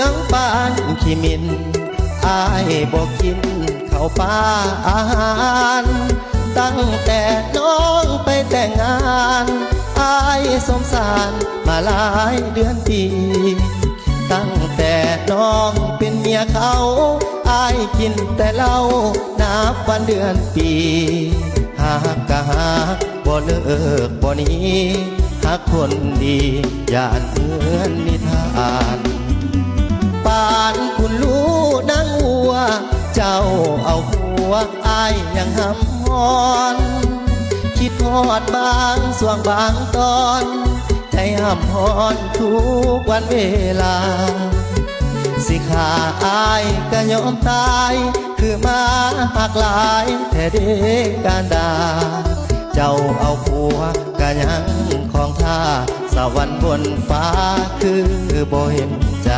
องปานขี้มินอายบอกกินข้าวปลาอาหารตั้งแต่น้องไปแต่งงานอายสงสารมาหลายเดือนปีตั้งแต่น้องเป็นเมียเขาอายกินแต่เหล้านับวันเดือนปีหากกะหากบ่เลิกบ่หนีหากคนดีอย่าเหมือนนิทานปานคุณรู้นางวัวเจ้าเอาหัวอายยังหำหอนคิดทอดบางส่วงบางตอนใจหำหอนทุกวันเวลาสิขาอายก็ยอมตายคือมาหักหลายแท้เด็กการดาเจ้าเอาผัวก็ยังของท่าสวรรค์บนฟ้าคือบ่เห็นใจ